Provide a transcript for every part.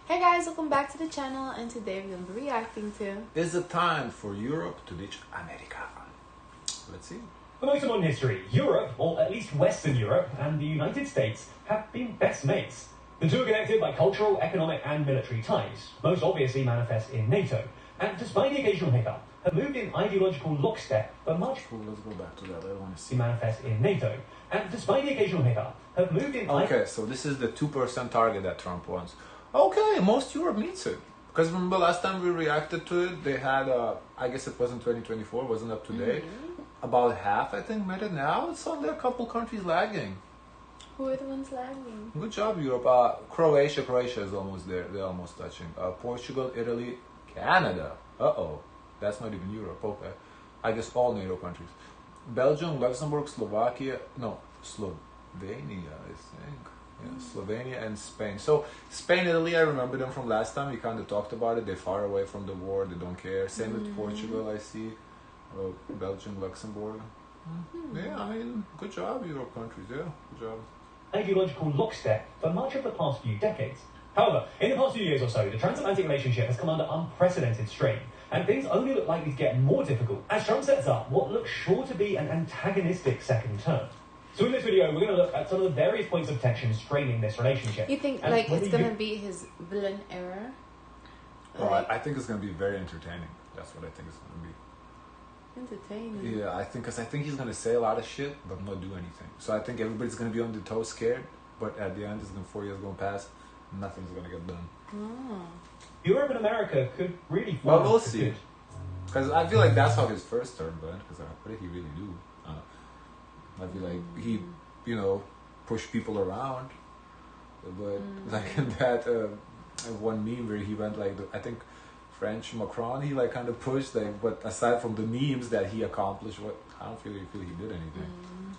Hey guys, welcome back to the channel, and today we're going to be reacting to... Is it time for Europe to ditch America? Let's see. For most of modern history, Europe, or at least Western Europe, and the United States have been best mates. The two are connected by cultural, economic, and military ties, most obviously manifest in NATO, and despite the occasional hiccup, have moved in ideological lockstep for much... Cool, let's go back to that. I want to see. ...manifest in NATO, and despite the occasional hiccup, have moved in... Okay, so this is the 2% target that Trump wants. Okay, most Europe meets it. Because remember last time we reacted to it, they had, I guess it wasn't 2024, wasn't up to date. About half, I think, met it. Now it's only a couple countries lagging. Who are the ones lagging? Good job, Europe. Croatia is almost there. They're almost touching. Portugal, Italy, Canada. Uh-oh. That's not even Europe. Okay. I guess all NATO countries. Belgium, Luxembourg, Slovakia. No, Slovenia, I think. Yeah, Slovenia and Spain. So Spain, Italy, I remember them from last time. We kind of talked about it. They're far away from the war. They don't care. Same with Portugal, I see. Belgium, Luxembourg. Yeah, I mean, good job, Europe countries. Yeah, good job. Ideological lockstep for much of the past few decades. However, in the past few years or so, the transatlantic relationship has come under unprecedented strain, and things only look likely to get more difficult as Trump sets up what looks sure to be an antagonistic second term. So in this video, we're going to look at some of the various points of tension straining this relationship. You think and like it's going to be his villain era? Well, I think it's going to be very entertaining. That's what I think it's going to be. Entertaining. Yeah, because I think he's going to say a lot of shit, but not do anything. So I think everybody's going to be on their toes scared, but at the end, 4 years going past, nothing's going to get done. Europe and America could really... Well, we'll see. Because I feel like that's how his first term went, because what did he really do? I feel like he, pushed people around, but like in that one meme where he went like, I think French Macron, he like kind of pushed, like, but aside from the memes that he accomplished, I don't feel he did anything.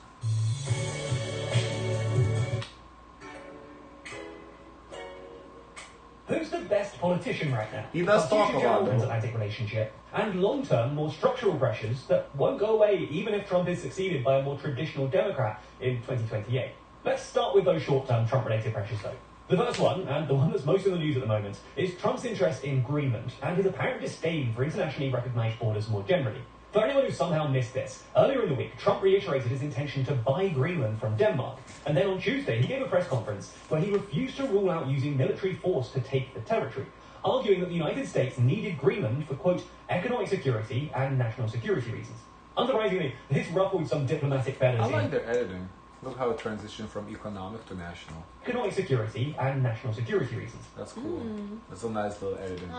Who's the best politician right now? He does talk about the transatlantic relationship and long-term, more structural pressures that won't go away even if Trump is succeeded by a more traditional Democrat in 2028. Let's start with those short-term Trump-related pressures, though. The first one, and the one that's most in the news at the moment, is Trump's interest in Greenland and his apparent disdain for internationally recognized borders more generally. For anyone who somehow missed this, earlier in the week, Trump reiterated his intention to buy Greenland from Denmark, and then on Tuesday he gave a press conference where he refused to rule out using military force to take the territory, arguing that the United States needed Greenland for, quote, economic security and national security reasons. Unsurprisingly, this ruffled some diplomatic feathers. I like their editing. Look how it transitioned from economic to national. Economic security and national security reasons. That's cool. That's a nice little editing.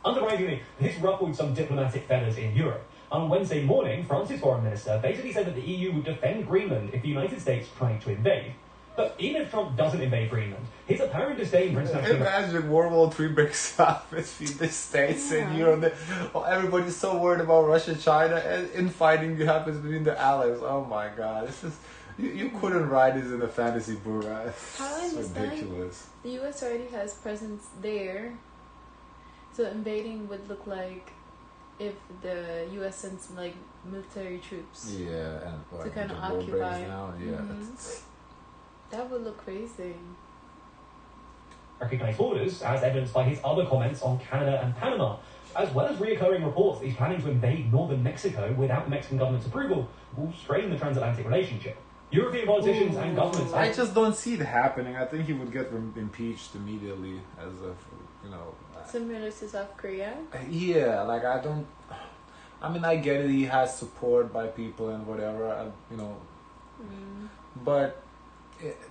Unsurprisingly, this ruffled some diplomatic feathers in Europe. On Wednesday morning, France's foreign minister basically said that the EU would defend Greenland if the United States tried to invade. But even if Trump doesn't invade Greenland, his apparent disdain for international... Imagine World War III breaks out between the States and Europe. Everybody's so worried about Russia, China, and infighting happens between the allies. Oh my God, this is... You couldn't write this in a fantasy book. It's ridiculous. The U.S. already has presence there, so invading would look like if the U.S. sends like military troops. Yeah, and to kind of occupy. Now. Yeah, that would look crazy. Recognized borders, as evidenced by his other comments on Canada and Panama, as well as reoccurring reports that he's planning to invade northern Mexico without the Mexican government's approval, will strain the transatlantic relationship. European politicians and governments... I just don't see it happening. I think he would get impeached immediately as a, Similar to South Korea? Yeah, like I don't... I mean, I get it. He has support by people and whatever, But,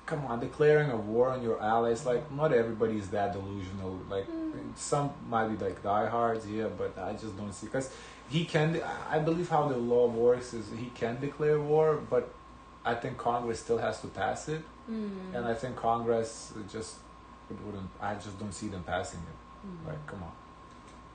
come on, declaring a war on your allies, like, not everybody is that delusional. Like, some might be like diehards, yeah, but I just don't see... Because he can... I believe how the law works is he can declare war, but I think Congress still has to pass it, and I think Congress just wouldn't. I just don't see them passing it. Like, come on.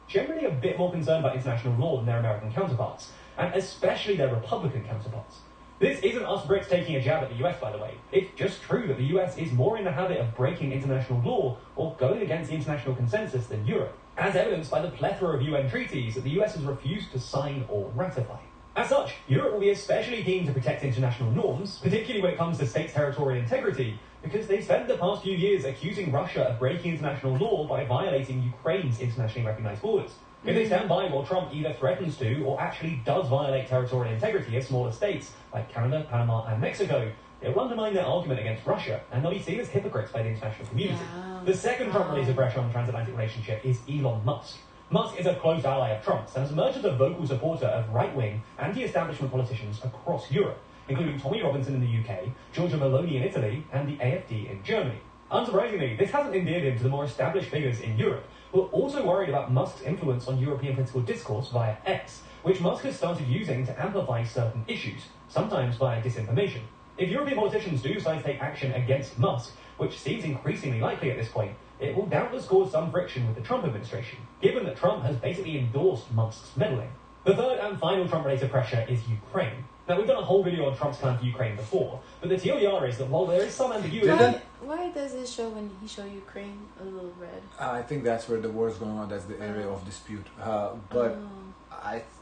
Generally, a bit more concerned about international law than their American counterparts, and especially their Republican counterparts. This isn't us Brits taking a jab at the US, by the way. It's just true that the US is more in the habit of breaking international law or going against the international consensus than Europe, as evidenced by the plethora of UN treaties that the US has refused to sign or ratify. As such, Europe will be especially keen to protect international norms, particularly when it comes to states' territorial integrity, because they spent the past few years accusing Russia of breaking international law by violating Ukraine's internationally recognized borders. If they stand by while Trump either threatens to or actually does violate territorial integrity of smaller states like Canada, Panama, and Mexico, it will undermine their argument against Russia, and they'll be seen as hypocrites by the international community. Yeah. The second Trump-related pressure on the transatlantic relationship is Elon Musk. Musk is a close ally of Trump's and has emerged as a vocal supporter of right-wing, anti-establishment politicians across Europe, including Tommy Robinson in the UK, Giorgia Meloni in Italy, and the AfD in Germany. Unsurprisingly, this hasn't endeared him to the more established figures in Europe, who are also worried about Musk's influence on European political discourse via X, which Musk has started using to amplify certain issues, sometimes via disinformation. If European politicians do decide to take action against Musk, which seems increasingly likely at this point, it will doubtless cause some friction with the Trump administration, given that Trump has basically endorsed Musk's meddling. The third and final Trump-related pressure is Ukraine. Now, we've done a whole video on Trump's plan for Ukraine before, but the TLDR is that while there is some ambiguity... Why does it show when he show Ukraine a little red? I think that's where the war is going on. That's the area of dispute.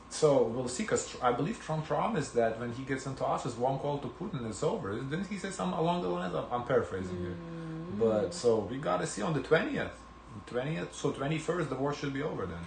So we'll see, because I believe Trump promised that when he gets into office, one call to Putin is over. Didn't he say something along the lines? I'm paraphrasing here. But so we got to see on the 20th. So 21st, the war should be over then.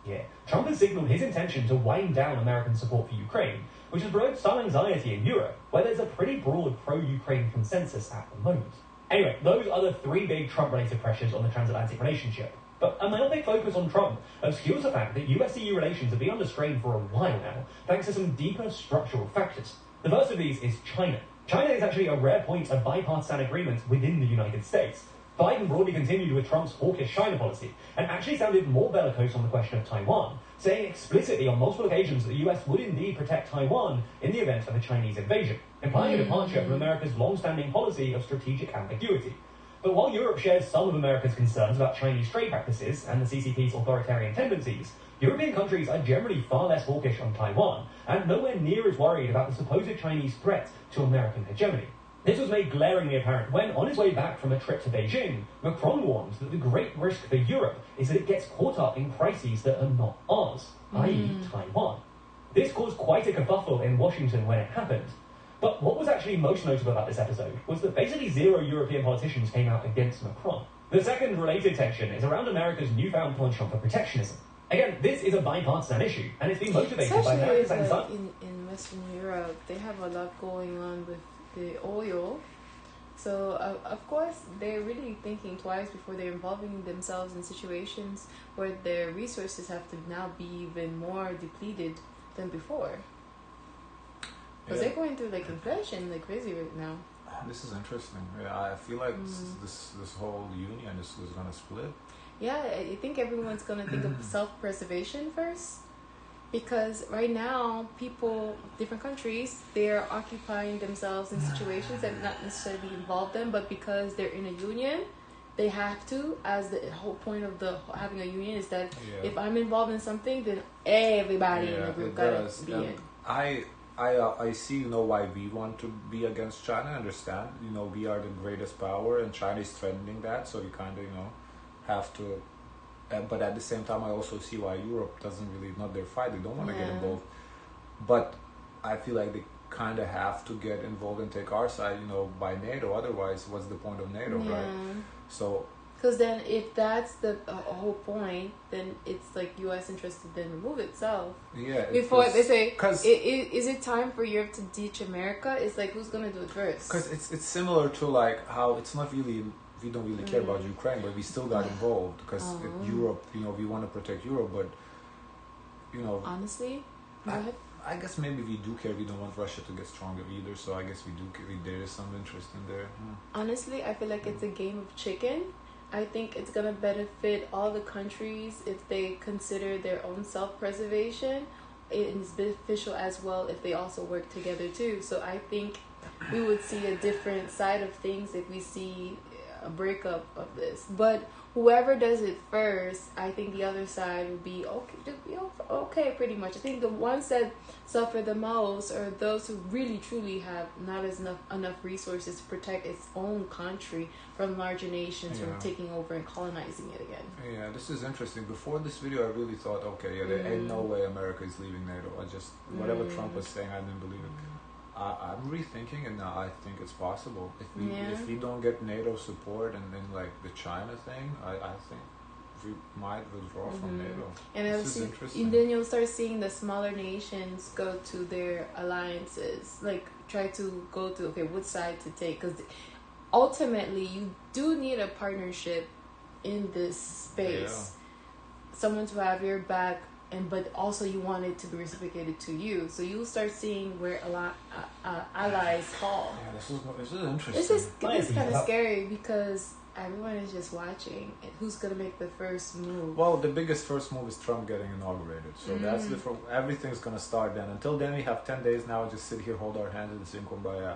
Yeah, Trump has signaled his intention to wind down American support for Ukraine, which has provoked some anxiety in Europe, where there's a pretty broad pro-Ukraine consensus at the moment. Anyway, those are the three big Trump-related pressures on the transatlantic relationship. But a myopic focus on Trump obscures the fact that US-EU relations have been under strain for a while now, thanks to some deeper structural factors. The first of these is China. China is actually a rare point of bipartisan agreement within the United States. Biden broadly continued with Trump's hawkish China policy, and actually sounded more bellicose on the question of Taiwan, saying explicitly on multiple occasions that the US would indeed protect Taiwan in the event of a Chinese invasion, implying a departure from America's long-standing policy of strategic ambiguity. But while Europe shares some of America's concerns about Chinese trade practices and the CCP's authoritarian tendencies, European countries are generally far less hawkish on Taiwan, and nowhere near as worried about the supposed Chinese threat to American hegemony. This was made glaringly apparent when, on his way back from a trip to Beijing, Macron warned that the great risk for Europe is that it gets caught up in crises that are not ours, i.e. Taiwan. This caused quite a kerfuffle in Washington when it happened. But what was actually most notable about this episode was that basically zero European politicians came out against Macron. The second related tension is around America's newfound penchant for protectionism. Again, this is a bipartisan issue, and it's been motivated by America's anxiety. In Western Europe, they have a lot going on with the oil. So, of course, they're really thinking twice before they're involving themselves in situations where their resources have to now be even more depleted than before. Because they're going through like inflation like crazy right now. This is interesting. Yeah, I feel like this whole union is going to split. Yeah, I think everyone's going to think of self-preservation first. Because right now, people, different countries, they're occupying themselves in situations that not necessarily involve them, but because they're in a union, they have to, as the whole point of having a union is that if I'm involved in something, then everybody in the group gotta be in. I see, why we want to be against China. I understand, we are the greatest power, and China is threatening that, so we kind of, have to. But at the same time, I also see why Europe doesn't really, not their fight. They don't want to get involved. But I feel like they kind of have to get involved and take our side, by NATO. Otherwise, what's the point of NATO, right? So. Because then, if that's the whole point, then it's like U.S. interest to then remove itself. Yeah. Before they say, is it time for Europe to ditch America? It's like, who's gonna do it first? Because it's similar to like how it's not really. We don't really care about Ukraine, but we still got involved because Europe, we want to protect Europe, but honestly, I guess maybe we do care. We don't want Russia to get stronger either, so I guess we do care. There is some interest in there. Honestly, I feel like it's a game of chicken. I think it's gonna benefit all the countries if they consider their own self-preservation. It's beneficial as well if they also work together too. So I think we would see a different side of things if we see a breakup of this. But whoever does it first, I think the other side would be okay pretty much. I think the ones that suffer the most are those who really truly have not enough resources to protect its own country from larger nations from taking over and colonizing it again. Yeah, this is interesting. Before this video, I really thought, there ain't no way America is leaving NATO. Whatever Trump was saying, I didn't believe it. I'm rethinking it now. I think it's possible Yeah. if we don't get NATO support and then like the China thing. I think we might withdraw from NATO. And This is interesting. then you'll start seeing the smaller nations go to their alliances, like try to go to what side to take, because ultimately you do need a partnership in this space, someone to have your back, and but also you want it to be reciprocated to you. So you'll start seeing where a lot allies fall. Yeah, this is interesting. This is kind of scary because everyone is just watching. Who's gonna make the first move? Well, the biggest first move is Trump getting inaugurated. So that's everything's gonna start then. Until then, we have 10 days now. Just sit here, hold our hands, and sing kumbaya.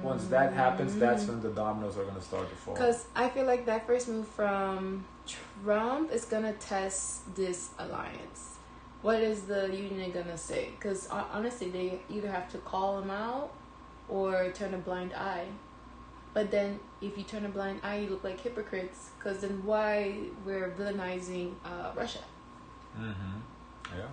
Once that happens, that's when the dominoes are gonna start to fall. Because I feel like that first move from Trump is gonna test this alliance. What is the union gonna say? Because honestly, they either have to call him out or turn a blind eye. But then, if you turn a blind eye, you look like hypocrites. Because then, why we're villainizing Russia? Yeah.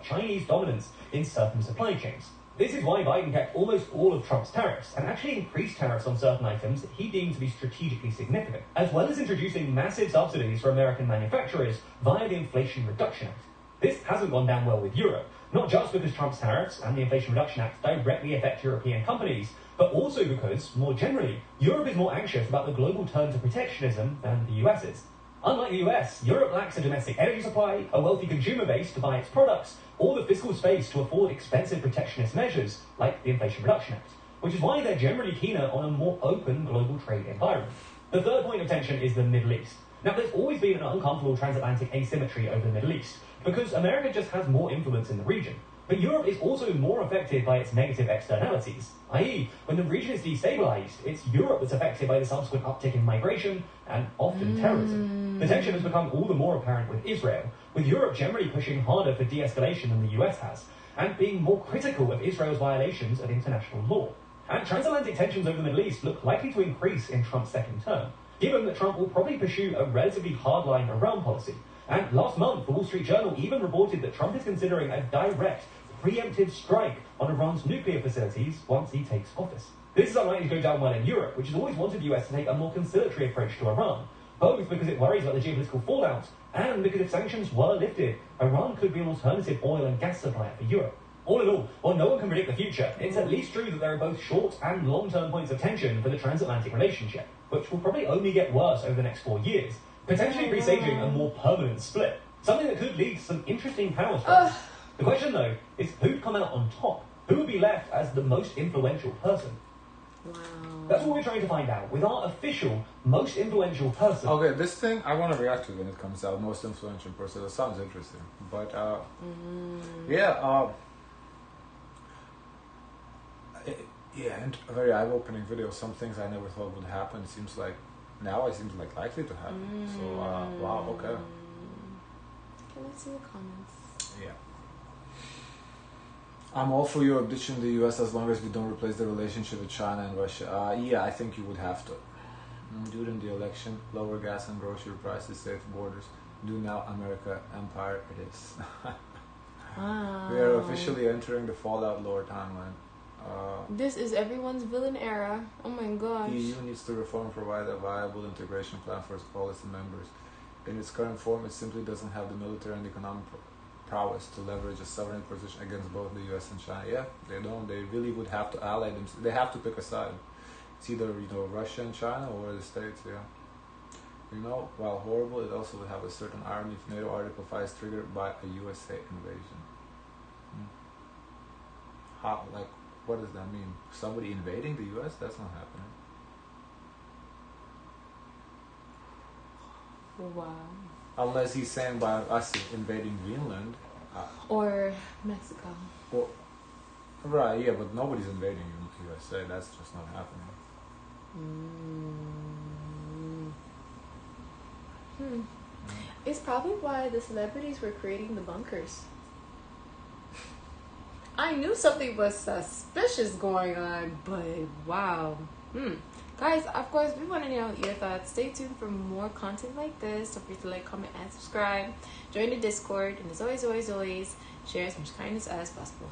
Chinese dominance in certain supply chains. This is why Biden kept almost all of Trump's tariffs and actually increased tariffs on certain items that he deemed to be strategically significant, as well as introducing massive subsidies for American manufacturers via the Inflation Reduction Act. This hasn't gone down well with Europe, not just because Trump's tariffs and the Inflation Reduction Act directly affect European companies, but also because, more generally, Europe is more anxious about the global turn to protectionism than the US is. Unlike the US, Europe lacks a domestic energy supply, a wealthy consumer base to buy its products, or the fiscal space to afford expensive protectionist measures like the Inflation Reduction Act, which is why they're generally keener on a more open global trade environment. The third point of tension is the Middle East. Now, there's always been an uncomfortable transatlantic asymmetry over the Middle East, because America just has more influence in the region. But Europe is also more affected by its negative externalities, i.e., when the region is destabilized, it's Europe that's affected by the subsequent uptick in migration and often terrorism. The tension has become all the more apparent with Israel, with Europe generally pushing harder for de-escalation than the US has, and being more critical of Israel's violations of international law. And transatlantic tensions over the Middle East look likely to increase in Trump's second term, given that Trump will probably pursue a relatively hardline Iran policy. And last month, the Wall Street Journal even reported that Trump is considering a direct, preemptive strike on Iran's nuclear facilities once he takes office. This is unlikely to go down well in Europe, which has always wanted the US to take a more conciliatory approach to Iran, both because it worries about the geopolitical fallout and because if sanctions were lifted, Iran could be an alternative oil and gas supplier for Europe. All in all, while no one can predict the future, it's at least true that there are both short and long-term points of tension for the transatlantic relationship, which will probably only get worse over the next 4 years, potentially presaging a more permanent split, something that could lead to some interesting power struggles. The question, though, is who'd come out on top? Who would be left as the most influential person? Wow. That's what we're trying to find out with our official most influential person. Okay, this thing I want to react to when it comes out. Most influential person. That sounds interesting, but and a very eye-opening video. Some things I never thought would happen. It seems like likely to happen. So wow, okay. Okay, let's see the comments. Yeah. I'm all for Europe ditching the US as long as we don't replace the relationship with China and Russia. Yeah, I think you would have to. During the election, lower gas and grocery prices, safe borders. Do now, America, empire it is. Wow. We are officially entering the Fallout lore timeline. This is everyone's villain era. Oh my gosh. EU needs to reform, provide a viable integration plan for all its members. In its current form, it simply doesn't have the military and economic prowess to leverage a sovereign position against both the US and China. Yeah, they don't. They really would have to ally them. They have to pick a side. It's either Russia and China or the States. Yeah. While horrible, it also would have a certain irony if NATO Article 5 is triggered by a USA invasion. How? Like, what does that mean? Somebody invading the US? That's not happening. Wow. Unless he's saying by us invading Greenland. Or Mexico. Well, right, yeah, but nobody's invading USA. That's just not happening. It's probably why the celebrities were creating the bunkers. I knew something was suspicious going on, but wow. Guys, of course, we want to know your thoughts. Stay tuned for more content like this. Don't forget to like, comment, and subscribe. Join the Discord. And as always, share as much kindness as possible.